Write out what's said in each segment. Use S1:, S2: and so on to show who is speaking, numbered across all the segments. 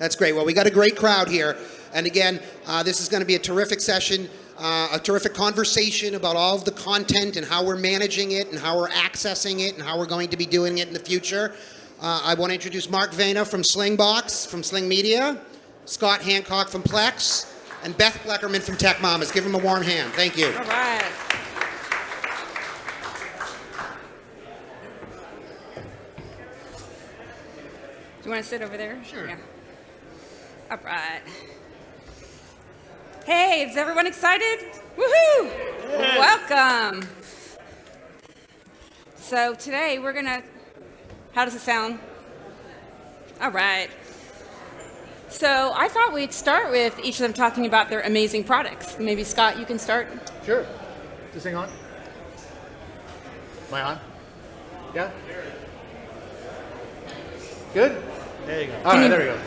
S1: That's great. Well, we got a great crowd here. And again, this is going to be a terrific session, a terrific conversation about all of the content and how we're managing it and how we're accessing it and how we're going to be doing it in the future. I want to introduce Mark Vena from Slingbox, from Sling Media, Scott Hancock from Plex, and Beth Bleckerman from Tech Mamas. Give them a warm hand. Thank you.
S2: All right. Do you want to sit over there?
S1: Sure.
S2: Yeah. All right. Hey, is everyone excited? Woohoo! Yeah. Welcome. So today we're going to, how does it sound? All right. So I thought we'd start with each of them talking about their amazing products. Maybe Scott, you can start.
S3: Sure. Is this thing on? Am I on? Yeah? Good? There you go. All right, there we go.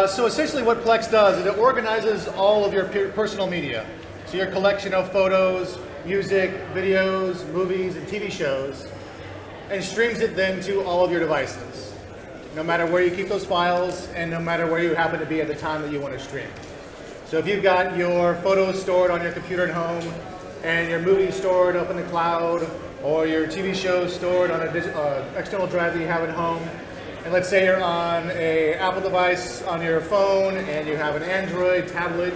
S3: So essentially what Plex does is it organizes all of your personal media. So your collection of photos, music, videos, movies, and TV shows, and streams it then to all of your devices, no matter where you keep those files and no matter where you happen to be at the time that you want to stream. So if you've got your photos stored on your computer at home and your movies stored up in the cloud or your TV shows stored on an external drive that you have at home, and let's say you're on an Apple device on your phone and you have an Android tablet,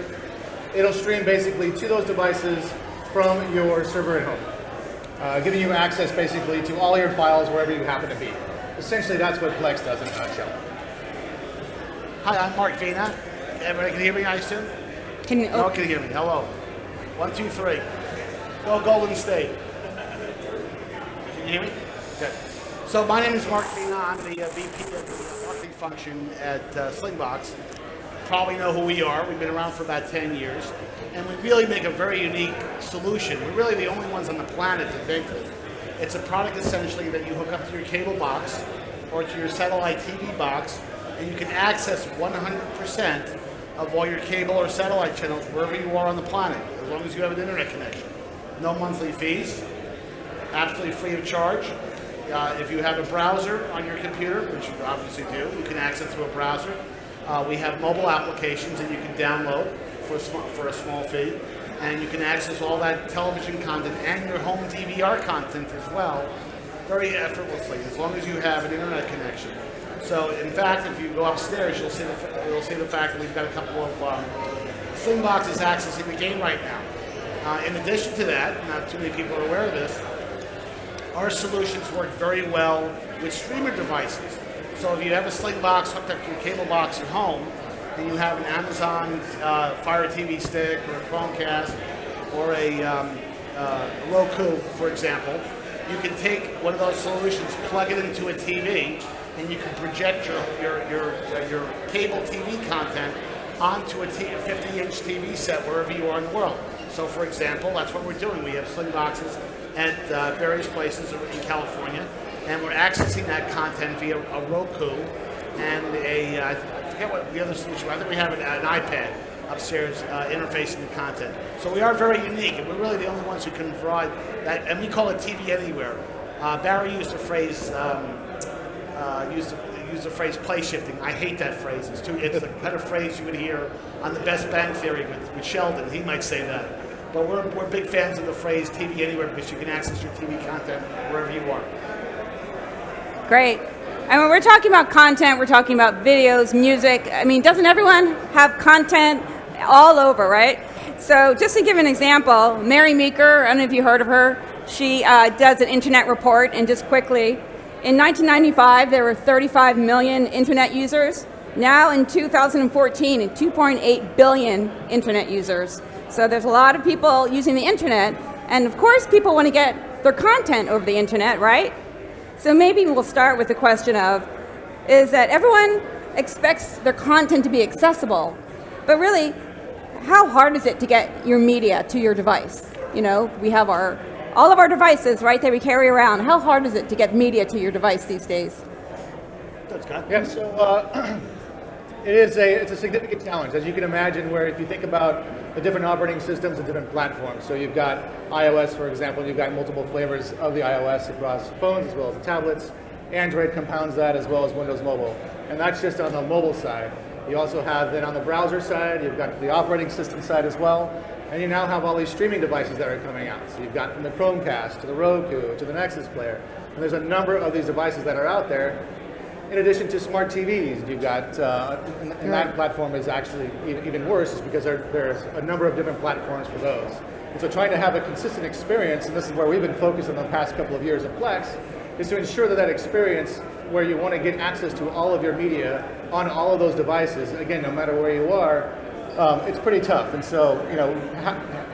S3: it'll stream basically to those devices from your server at home, giving you access basically to all your files wherever you happen to be. Essentially, that's what Plex does in a nutshell.
S4: Hi, I'm Mark Vena. Everybody can hear me, I assume?
S2: Can you?
S4: No, can you hear me? Hello. 1, 2, 3. Go Golden State. Can you hear me? Good. So my name is Mark Vena. I'm the VP of the marketing function at Slingbox. Probably know who we are. We've been around for about 10 years. And we really make a very unique solution. We're really the only ones on the planet that make it. It's a product essentially that you hook up to your cable box or to your satellite TV box, and you can access 100% of all your cable or satellite channels wherever you are on the planet, as long as you have an internet connection. No monthly fees, absolutely free of charge. If you have a browser on your computer, which you obviously do, you can access through a browser. We have mobile applications that you can download for a small fee. And you can access all that television content and your home DVR content as well, very effortlessly, as long as you have an internet connection. So, in fact, if you go upstairs, you'll see the fact that we've got a couple of Slingboxes accessing the game right now. In addition to that, not too many people are aware of this, our solutions work very well with streamer devices. So, if you have a Slingbox hooked up to your cable box at home, and you have an Amazon Fire TV stick or a Chromecast or a Roku, for example, you can take one of those solutions, plug it into a TV, and you can project your cable TV content onto a 50-inch TV set wherever you are in the world. So, for example, that's what we're doing. We have Slingboxes at various places in California, and we're accessing that content via a Roku and I forget what the other solution was. I think we have an iPad upstairs interfacing the content. So we are very unique, and we're really the only ones who can provide that, and we call it TV Anywhere. Barry used the phrase play shifting. I hate that phrase. It's the kind of phrase you would hear on The Best Bang Theory with Sheldon. He might say that. But we're big fans of the phrase TV Anywhere because you can access your TV content wherever you are.
S2: Great. And when we're talking about content, we're talking about videos, music. I mean, doesn't everyone have content all over, right? So just to give an example, Mary Meeker, I don't know if you heard of her, she does an internet report, and just quickly, in 1995, there were 35 million internet users. Now in 2014, 2.8 billion internet users. So there's a lot of people using the internet, and of course people want to get their content over the internet, right? So maybe we'll start with the question of, is that everyone expects their content to be accessible, but really, how hard is it to get your media to your device? You know, we have all of our devices, right, that we carry around. How hard is it to get media to your device these days?
S3: Yeah, so it's a significant challenge, as you can imagine, where if you think about the different operating systems and different platforms. So you've got iOS, for example, you've got multiple flavors of the iOS across phones as well as the tablets. Android compounds that as well as Windows Mobile. And that's just on the mobile side. You also have then on the browser side, you've got the operating system side as well. And you now have all these streaming devices that are coming out. So you've got from the Chromecast to the Roku to the Nexus player. And there's a number of these devices that are out there. In addition to smart TVs, you've got, and that platform is actually even worse, is because there's a number of different platforms for those. And so trying to have a consistent experience, and this is where we've been focused on the past couple of years at Plex, is to ensure that that experience where you want to get access to all of your media on all of those devices, again, no matter where you are, it's pretty tough. And so,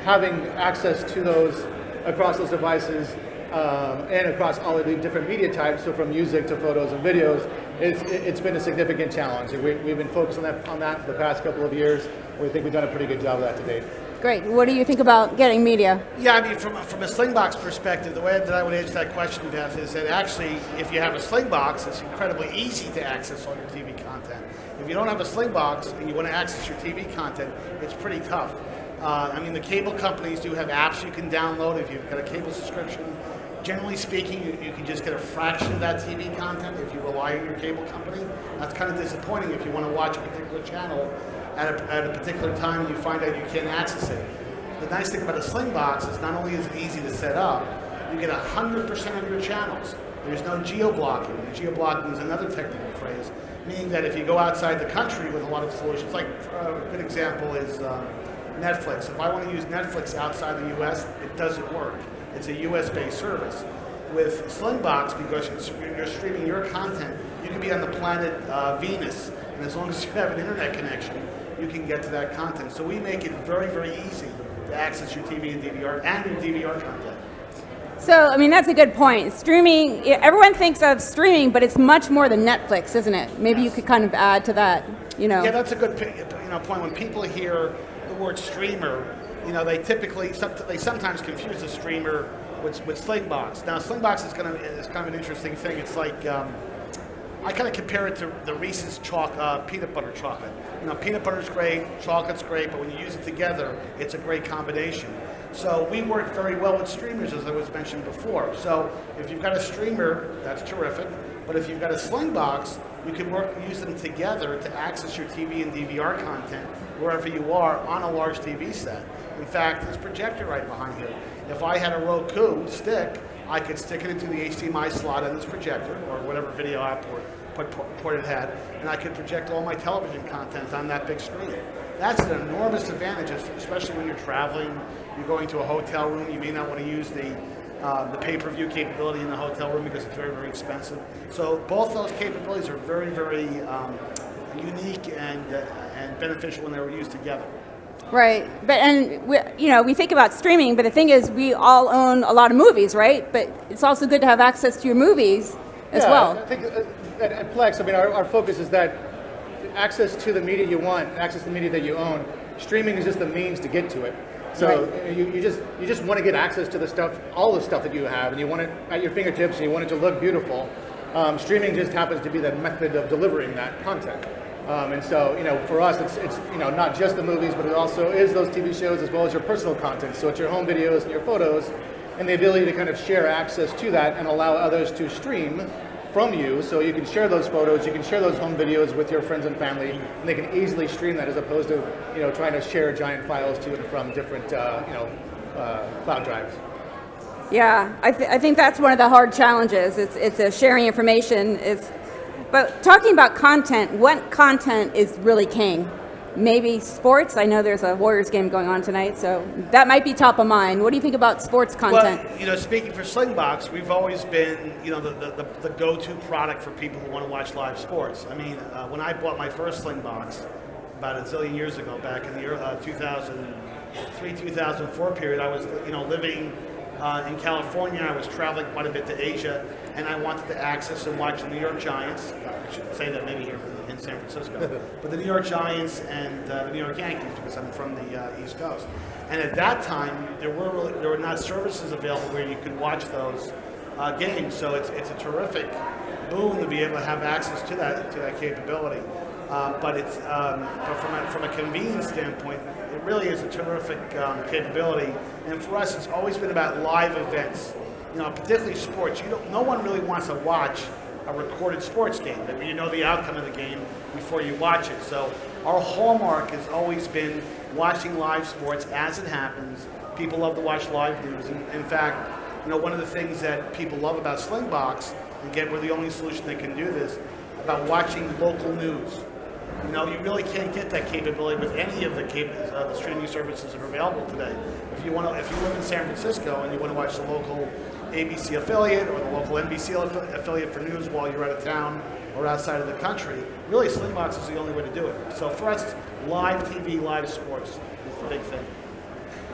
S3: having access to those across those devices and across all of the different media types, so from music to photos and videos, it's been a significant challenge. And we've been focused on that for the past couple of years. We think we've done a pretty good job of that to date.
S2: Great. What do you think about getting media?
S4: Yeah, I mean, from a Slingbox perspective, the way that I would answer that question, Beth, is that actually, if you have a Slingbox, it's incredibly easy to access all your TV content. If you don't have a Slingbox and you want to access your TV content, it's pretty tough. I mean, the cable companies do have apps you can download if you've got a cable subscription. Generally speaking, you can just get a fraction of that TV content if you rely on your cable company. That's kind of disappointing if you want to watch a particular channel at a particular time and you find out you can't access it. The nice thing about a Slingbox is not only is it easy to set up, you get 100% of your channels. There's no geo-blocking. Geo-blocking is another technical phrase, meaning that if you go outside the country with a lot of solutions, like a good example is Netflix. If I want to use Netflix outside the US, it doesn't work. It's a US-based service. With Slingbox, because you're streaming your content, you can be on the planet Venus, and as long as you have an internet connection, you can get to that content. So we make it very, very easy to access your TV and DVR and your DVR content.
S2: So, I mean, that's a good point. Streaming, everyone thinks of streaming, but it's much more than Netflix, isn't it? Maybe you could kind of add to that,
S4: Yeah, that's a good point. When people hear the word streamer, they sometimes confuse a streamer with Slingbox. Now, Slingbox is kind of an interesting thing. It's like, I kind of compare it to the Reese's peanut butter chocolate. Peanut butter's great, chocolate's great, but when you use it together, it's a great combination. So we work very well with streamers, as I was mentioned before. So if you've got a streamer, that's terrific. But if you've got a Slingbox, you can use them together to access your TV and DVR content wherever you are on a large TV set. In fact, this projector right behind here, if I had a Roku stick, I could stick it into the HDMI slot in this projector, or whatever video app port it had, and I could project all my television content on that big screen. That's an enormous advantage, especially when you're traveling, you're going to a hotel room, you may not want to use the pay-per-view capability in the hotel room because it's very, very expensive. So both those capabilities are very, very unique and beneficial when they were used together.
S2: Right, we think about streaming, but the thing is, we all own a lot of movies, right? But it's also good to have access to your movies as well.
S3: I think at Plex, our focus is that access to the media you want, access to the media that you own, streaming is just the means to get to it. So right. you just want to get access to the stuff, all the stuff that you have, and you want it at your fingertips, and you want it to look beautiful. Streaming just happens to be the method of delivering that content. And so, for us, it's not just the movies, but it also is those TV shows as well as your personal content. So it's your home videos and your photos, and the ability to kind of share access to that and allow others to stream from you, so you can share those photos, you can share those home videos with your friends and family, and they can easily stream that as opposed to trying to share giant files to and from different cloud drives.
S2: Yeah, I think that's one of the hard challenges. It's sharing information. But talking about content, what content is really king? Maybe sports. I know there's a Warriors game going on tonight, so that might be top of mind. What do you think about sports content?
S4: Well, speaking for Slingbox, we've always been, the go-to product for people who want to watch live sports. I mean, when I bought my first Slingbox about a zillion years ago, back in the year 2003, 2004 period, I was, living in California. I was traveling quite a bit to Asia, and I wanted to access and watch the New York Giants. I should say that maybe here in San Francisco, but the New York Giants and the New York Yankees, because I'm from the East Coast. And at that time, there were not services available where you could watch those games. So it's a terrific boon to be able to have access to that capability. But it's from a convenience standpoint, it really is a terrific capability. And for us, it's always been about live events. Particularly sports. No one really wants to watch a recorded sports game, that you know the outcome of the game before you watch it. So our hallmark has always been watching live sports as it happens. People love to watch live news. And in fact, one of the things that people love about Slingbox, and again, we're the only solution that can do this, about watching local news. You really can't get that capability with any of the streaming services that are available today. If you live in San Francisco and you want to watch the local ABC affiliate or the local NBC affiliate for news while you're out of town or outside of the country, really Slingbox is the only way to do it. So for us, live TV, live sports is the big thing.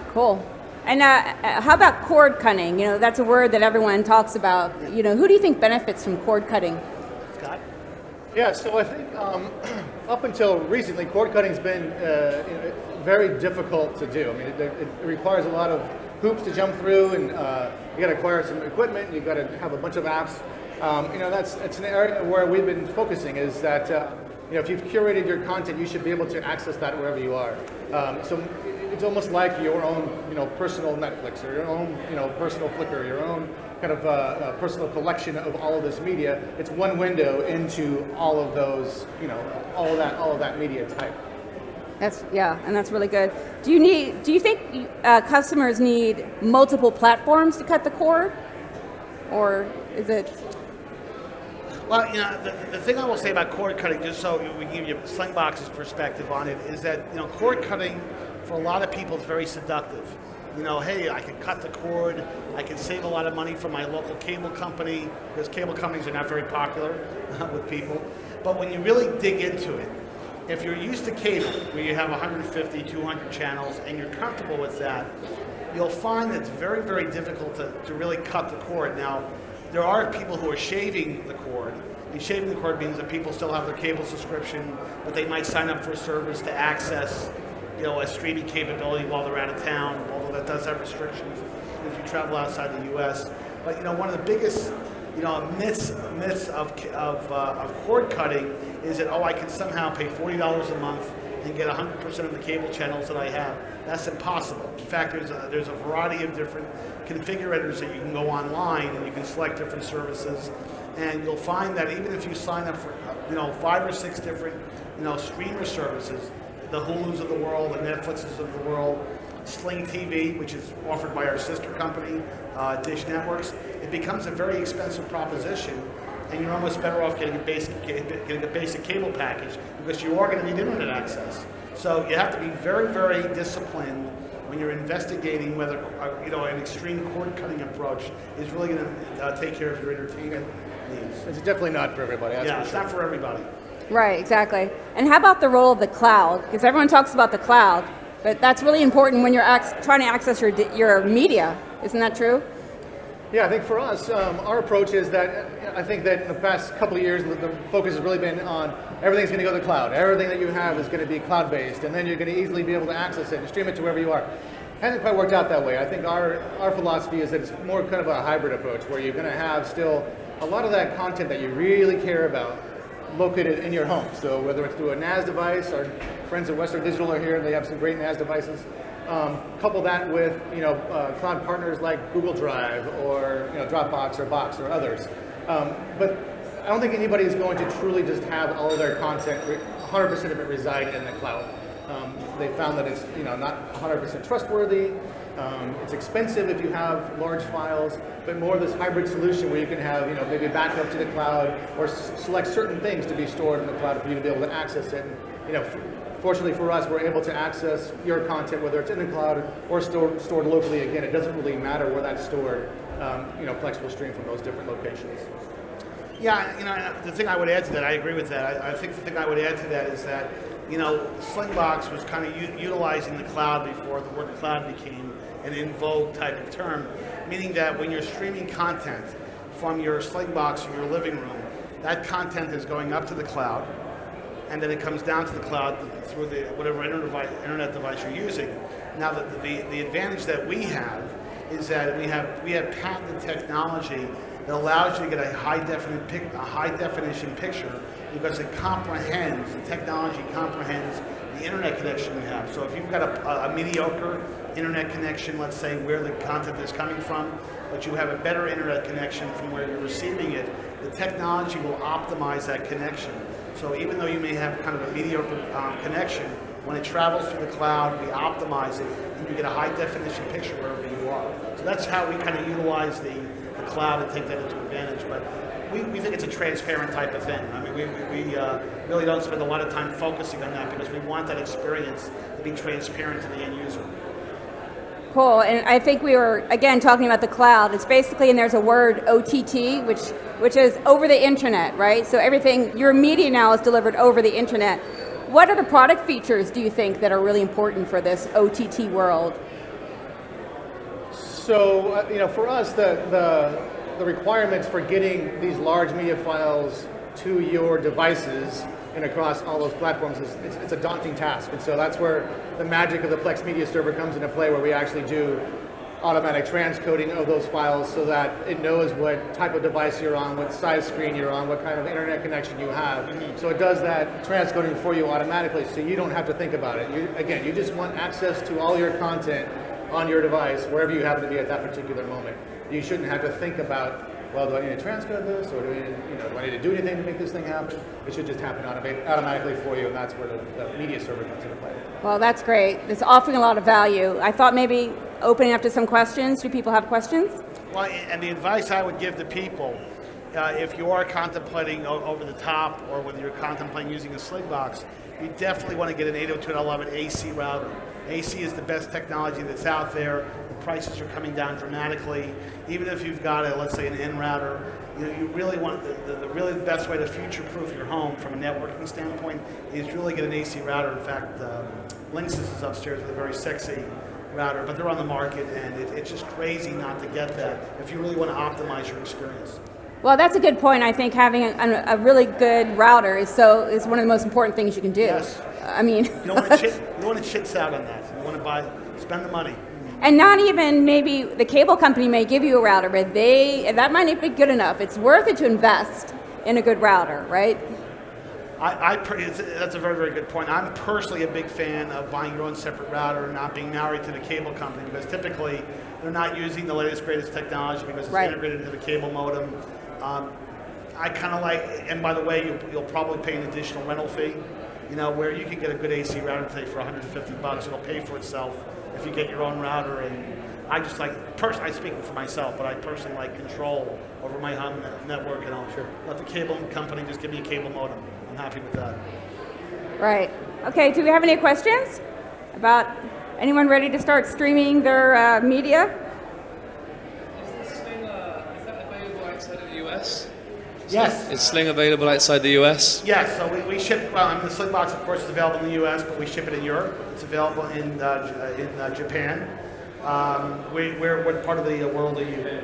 S2: Cool. And how about cord cutting? That's a word that everyone talks about. Who do you think benefits from cord cutting?
S4: Scott?
S3: Yeah, so I think up until recently, cord cutting's been very difficult to do. I mean, it requires a lot of hoops to jump through, and you got to acquire some equipment. You got to have a bunch of apps. It's an area where we've been focusing. Is that if you've curated your content, you should be able to access that wherever you are. So it's almost like your own personal Netflix or your own personal Flickr, your own kind of personal collection of all of this media. It's one window into all of those, all of that media type.
S2: And that's really good. Do you think customers need multiple platforms to cut the cord, or is it?
S4: Well, the thing I will say about cord cutting, just so we give you Slingbox's perspective on it, is that cord cutting for a lot of people is very seductive. Hey, I can cut the cord, I can save a lot of money for my local cable company, because cable companies are not very popular with people. But when you really dig into it, if you're used to cable, where you have 150, 200 channels, and you're comfortable with that, you'll find that it's very, very difficult to really cut the cord. Now, there are people who are shaving the cord, and shaving the cord means that people still have their cable subscription, but they might sign up for a service to access a streaming capability while they're out of town, although that does have restrictions if you travel outside the U.S. But one of the biggest myths of cord cutting is that I can somehow pay $40 a month and get 100% of the cable channels that I have. That's impossible. In fact, there's a variety of different configurators that you can go online and you can select different services, and you'll find that even if you sign up for 5 or 6 different streamer services, the Hulus of the world, the Netflixes of the world, Sling TV, which is offered by our sister company, Dish Networks, it becomes a very expensive proposition, and you're almost better off getting a basic cable package, because you are going to need internet access. So you have to be very, very disciplined when you're investigating whether an extreme cord cutting approach is really going to take care of your entertainment needs.
S3: It's definitely not for everybody.
S4: It's not for everybody.
S2: Right, exactly. And how about the role of the cloud? Because everyone talks about the cloud, but that's really important when you're trying to access your media. Isn't that true?
S3: Yeah, I think for us, our approach is that I think that in the past couple of years, the focus has really been on everything's going to go to the cloud. Everything that you have is going to be cloud-based, and then you're going to easily be able to access it and stream it to wherever you are. Hasn't quite worked out that way. I think our philosophy is that it's more kind of a hybrid approach, where you're going to have still a lot of that content that you really care about located in your home. So whether it's through a NAS device, our friends at Western Digital are here, they have some great NAS devices. Couple that with cloud partners like Google Drive or Dropbox or Box or others. But I don't think anybody is going to truly just have all of their content, 100% of it reside in the cloud. They found that it's not 100% trustworthy. It's expensive if you have large files, but more of this hybrid solution where you can have maybe backup to the cloud or select certain things to be stored in the cloud for you to be able to access it. And, fortunately for us, we're able to access your content, whether it's in the cloud or stored locally. Again, it doesn't really matter where that's stored. Plex will stream from those different locations.
S4: Yeah, the thing I would add to that, I agree with that. I think the thing I would add to that is that, Slingbox was kind of utilizing the cloud before the word cloud became an in vogue type of term, meaning that when you're streaming content from your Slingbox or your living room, that content is going up to the cloud, and then it comes down to the cloud through whatever internet device you're using. Now, the advantage that we have is that we have patented technology that allows you to get a high definition picture, because it comprehends, the technology comprehends the internet connection you have. So if you've got a mediocre internet connection, let's say where the content is coming from, but you have a better internet connection from where you're receiving it, the technology will optimize that connection. So even though you may have kind of a mediocre connection, when it travels through the cloud, we optimize it, and you get a high definition picture wherever you are. So that's how we kind of utilize the cloud and take that into advantage. But we think it's a transparent type of thing. I mean, we really don't spend a lot of time focusing on that because we want that experience to be transparent to the end user.
S2: Cool, and I think we were, again, talking about the cloud. It's basically, and there's a word, OTT, which is over the internet, right? So everything, your media now is delivered over the internet. What are the product features, do you think, that are really important for this OTT world?
S3: So, for us, the requirements for getting these large media files to your devices and across all those platforms it's a daunting task. And so that's where the magic of the Plex Media Server comes into play, where we actually do automatic transcoding of those files so that it knows what type of device you're on, what size screen you're on, what kind of internet connection you have. So it does that transcoding for you automatically, so you don't have to think about it. You just want access to all your content on your device, wherever you happen to be at that particular moment. You shouldn't have to think about, well, do I need to transcode this, or do I need to do anything to make this thing happen? It should just happen automatically for you, and that's where the media server comes into play.
S2: Well, that's great. It's offering a lot of value. I thought maybe opening up to some questions. Do people have questions?
S4: Well, and the advice I would give to people, if you are contemplating over the top, or whether you're contemplating using a sling box, you definitely want to get an 802.11 AC router. AC is the best technology that's out there. The prices are coming down dramatically. Even if you've got let's say an N router, you really want the really best way to future-proof your home from a networking standpoint is really get an AC router. In fact, Linksys is upstairs with a very sexy router, but they're on the market, and it's just crazy not to get that if you really want to optimize your experience.
S2: Well, that's a good point. I think having a really good router is one of the most important things you can do.
S4: Yes.
S2: I mean,
S4: you don't want to chits out on that. You want to spend the money.
S2: And not even, maybe the cable company may give you a router, but that might not be good enough. It's worth it to invest in a good router, right?
S4: That's a very, very good point. I'm personally a big fan of buying your own separate router and not being married to the cable company, because typically they're not using the latest, greatest technology because it's integrated into the cable modem. I kind of like, and by the way, you'll probably pay an additional rental fee, where you can get a good AC router today for $150. It'll pay for itself if you get your own router. And I just I'm speaking for myself, but I personally like control over my home network, and I'll let the cable company just give me a cable modem. I'm happy with that.
S2: Right. Okay, do we have any questions about anyone ready to start streaming their media?
S5: Is that available outside of the US?
S4: Yes.
S5: Is Sling available outside the US?
S4: Yes, so we ship, the Sling Box, of course, is available in the US, but we ship it in Europe. It's available in Japan. What part of the world are you?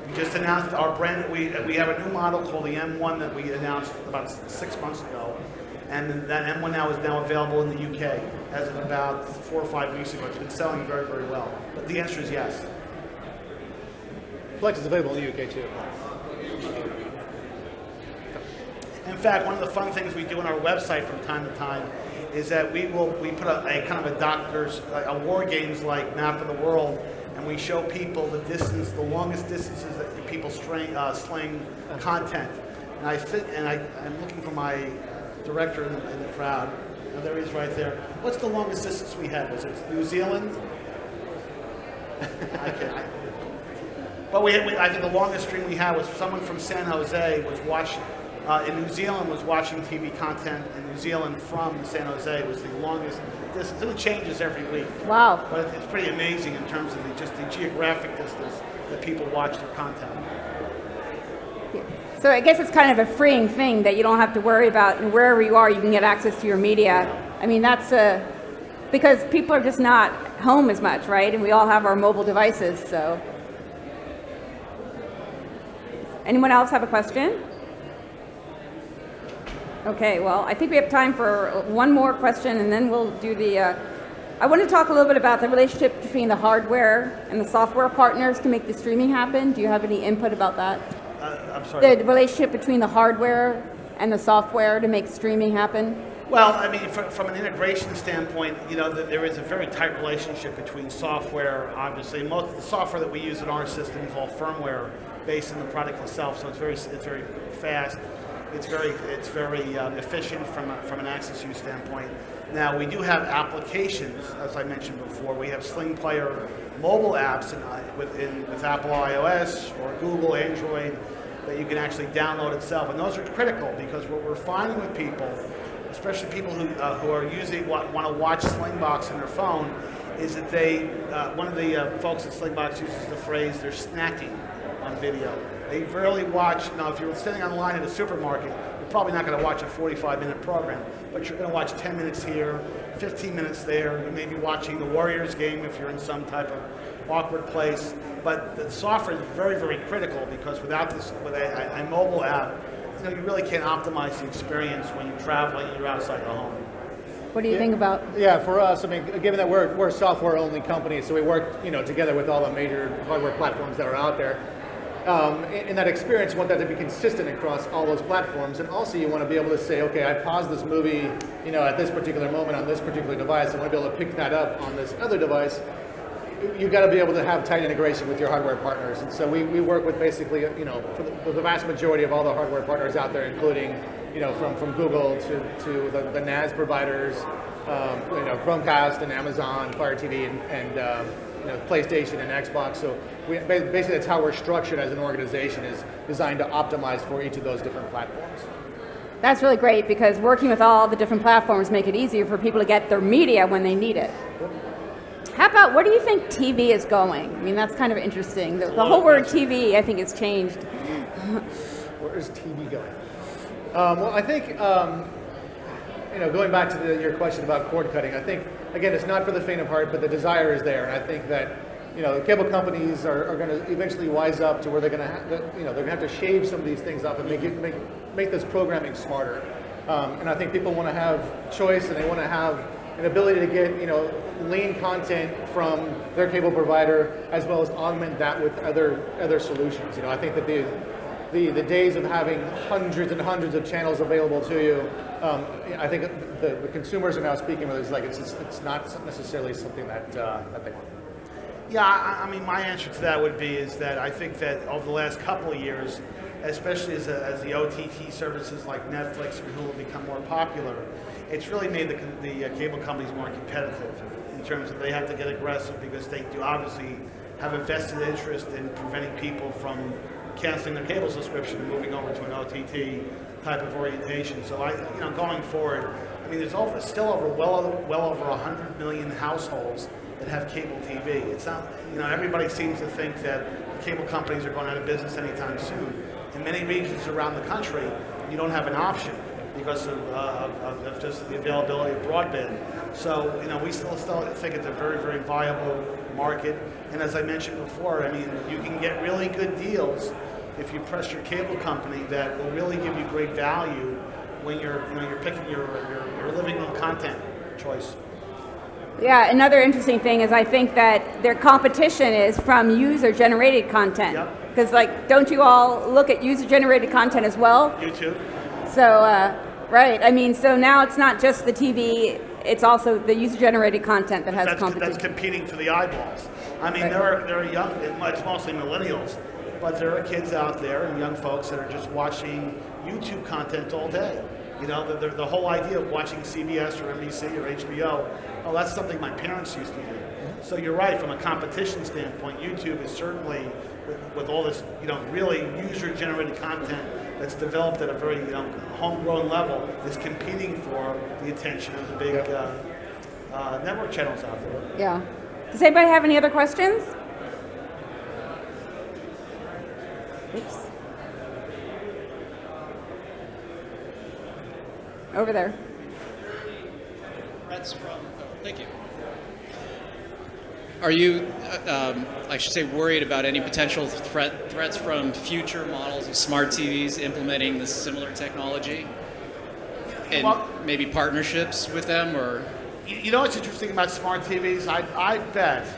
S4: We just announced our brand. We have a new model called the M1 that we announced about 6 months ago. And that M1 now is available in the UK as of about 4 or 5 weeks ago. It's been selling very, very well. But the answer is yes.
S3: Plex is available in the UK too.
S4: In fact, one of the fun things we do on our website from time to time is that we put a kind of a doctor's, a war games like map of the world, and we show people the longest distances that people sling content. And I'm looking for my director in the crowd. Oh, there he is right there. What's the longest distance we had? Was it New Zealand? But I think the longest stream we had was someone from San Jose was watching. In New Zealand was watching TV content in New Zealand from San Jose was the longest distance. And it changes every week.
S2: Wow.
S4: But it's pretty amazing in terms of just the geographic distance that people watch their content.
S2: So I guess it's kind of a freeing thing that you don't have to worry about, and wherever you are, you can get access to your media. I mean, that's because people are just not home as much, right? And we all have our mobile devices, so. Anyone else have a question? Okay, well, I think we have time for one more question, and then we'll do I want to talk a little bit about the relationship between the hardware and the software partners to make the streaming happen. Do you have any input about that?
S4: I'm sorry.
S2: The relationship between the hardware and the software to make streaming happen?
S4: Well, I mean, from an integration standpoint, there is a very tight relationship between software, obviously. Most of the software that we use in our system is all firmware based on the product itself. So it's very fast. It's very efficient from an access use standpoint. Now we do have applications, as I mentioned before. We have Sling Player mobile apps with Apple iOS or Google Android that you can actually download itself, and those are critical because what we're finding with people, especially people who are using want to watch Slingbox on their phone, is that they one of the folks at Slingbox uses the phrase they're snacking on video. They rarely watch. Now, if you're standing online at a supermarket, you're probably not going to watch a 45-minute program, but you're going to watch 10 minutes here, 15 minutes there. You may be watching the Warriors game if you're in some type of awkward place. But the software is very, very critical because without this, with a mobile app, you really can't optimize the experience when you're traveling and you're outside the home.
S2: What do you think about?
S3: Yeah, for us, I mean, given that we're a software-only company, so we work, together with all the major hardware platforms that are out there. In that experience, you want that to be consistent across all those platforms, and also you want to be able to say, okay, I paused this movie, at this particular moment on this particular device. I want to be able to pick that up on this other device. You've got to be able to have tight integration with your hardware partners, and so we work with basically, for the vast majority of all the hardware partners out there, including, from Google to the NAS providers, Chromecast and Amazon, Fire TV, and PlayStation and Xbox. So basically that's how we're structured as an organization, is designed to optimize for each of those different platforms.
S2: That's really great because working with all the different platforms make it easier for people to get their media when they need it. How about, where do you think TV is going? I mean, that's kind of interesting. The whole word TV, I think, has changed.
S3: Where is TV going? Well, I think, going back to your question about cord cutting, I think, again, it's not for the faint of heart, but the desire is there. And I think that, the cable companies are going to eventually wise up to where they're going to have to shave some of these things up and make this programming smarter. And I think people want to have choice, and they want to have an ability to get, lean content from their cable provider, as well as augment that with other solutions. I think that the days of having hundreds and hundreds of channels available to you, I think the consumers are now speaking with it's not necessarily something that they want.
S4: Yeah, I mean, my answer to that would be is that I think that over the last couple of years, especially as the OTT services like Netflix and Hulu become more popular, it's really made the cable companies more competitive in terms of they have to get aggressive because they do obviously have a vested interest in preventing people from canceling their cable subscription and moving over to an OTT type of orientation. So going forward, I mean, there's still well over 100 million households that have cable TV. It's not, everybody seems to think that cable companies are going out of business anytime soon. In many regions around the country, you don't have an option because of just the availability of broadband. So, we still think it's a very, very viable market. And as I mentioned before, I mean, you can get really good deals if you press your cable company that will really give you great value when you're picking your living room content choice.
S2: Yeah, another interesting thing is I think that their competition is from user-generated content.
S4: Yep.
S2: Because, don't you all look at user-generated content as well?
S4: YouTube.
S2: So, right. I mean, so now it's not just the TV, it's also the user-generated content that has competition.
S4: That's competing for the eyeballs. I mean, right. there are young, it's mostly millennials, but there are kids out there and young folks that are just watching YouTube content all day. The whole idea of watching CBS or NBC or HBO, that's something my parents used to do. So you're right, from a competition standpoint, YouTube is certainly, with all this, really user-generated content that's developed at a very, homegrown level, is competing for the attention of the big network channels out there.
S2: Yeah. Does anybody have any other questions? Oops. Over there.
S6: Thank you. Are you, I should say, worried about any potential threats from future models of smart TVs implementing this similar technology? And maybe partnerships with them, or?
S4: What's interesting about smart TVs? I bet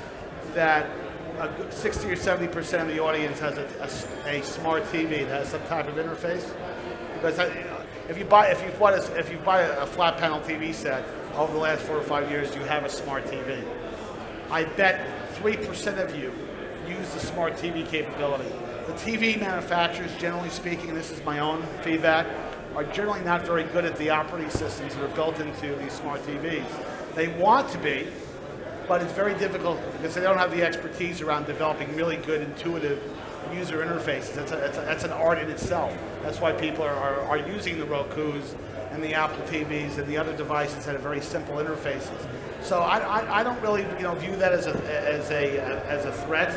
S4: that 60 or 70% of the audience has a smart TV that has some type of interface. Because if you buy a flat panel TV set over the last 4 or 5 years, you have a smart TV. I bet 3% of you use the smart TV capability. the TV manufacturers, generally speaking, and this is my own feedback, are generally not very good at the operating systems that are built into these smart TVs. They want to be, but it's very difficult because they don't have the expertise around developing really good, intuitive user interfaces. That's an art in itself. That's why people are using the Rokus and the Apple TVs and the other devices that have very simple interfaces. So I don't really view that as a threat,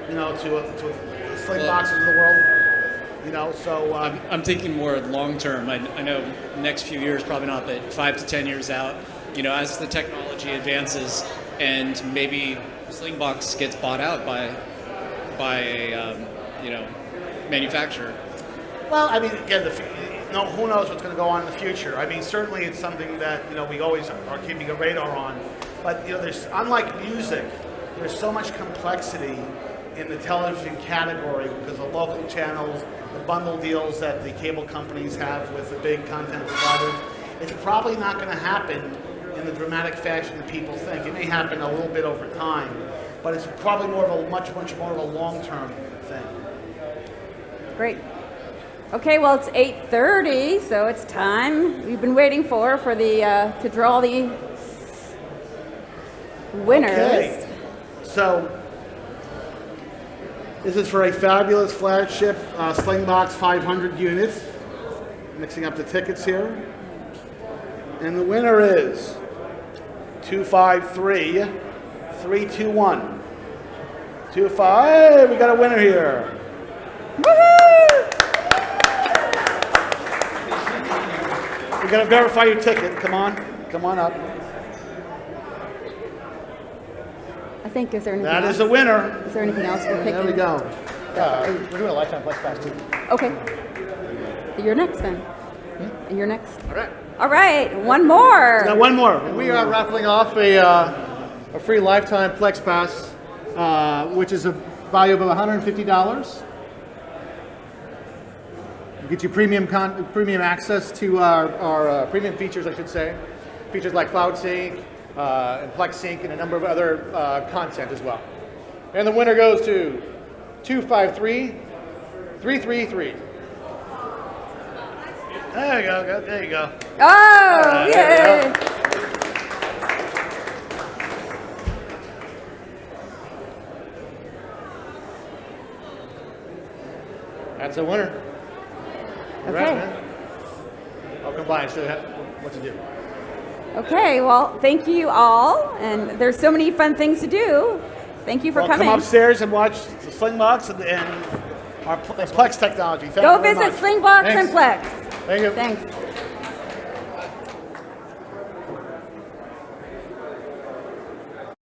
S4: to the sling boxes of the world. So
S6: I'm thinking more long term. I know next few years probably not, but 5 to 10 years out, as the technology advances and maybe Slingbox gets bought out by a manufacturer.
S4: Well, I mean, again, who knows what's going to go on in the future? I mean, certainly it's something that we always are keeping a radar on. But there's, unlike music, there's so much complexity in the television category because of local channels, the bundle deals that the cable companies have with the big content providers. It's probably not going to happen in the dramatic fashion that people think. It may happen a little bit over time, but it's probably much more of a long-term thing.
S2: Great. Okay, well, it's 8:30, so it's time we've been waiting for the to draw the winners.
S4: Okay. So this is for a fabulous flagship Slingbox 500 units. Mixing up the tickets here. And the winner is 253321. 25. We got a winner here.
S2: Woohoo!
S4: We got to verify your ticket. Come on up.
S2: I think, is there anything
S4: That
S2: else?
S4: is a winner.
S2: Is there anything else we're picking?
S3: There we go. We're doing a lifetime Plex pass too.
S2: Okay. You're next then. You're next.
S3: All right.
S2: All right, one more.
S4: Now one more.
S3: We are raffling off a free lifetime Plex pass, which is a value of $150. Get you premium access to our premium features, I should say. Features like Cloud Sync and Plex Sync and a number of other content as well. And the winner goes to 253333.
S4: There you go. There you go.
S2: Oh, yay!
S3: That's a winner. Congrats,
S2: Okay.
S3: man. I'll combine, show you what to do.
S2: Okay, well, thank you all, and there's so many fun things to do. Thank you for coming.
S4: Come upstairs and watch the Slingbox and our Plex technology. Thank
S2: Go
S4: you very
S2: visit
S4: much.
S2: Slingbox and
S3: Thanks.
S2: Plex.
S3: Thank you.
S2: Thanks.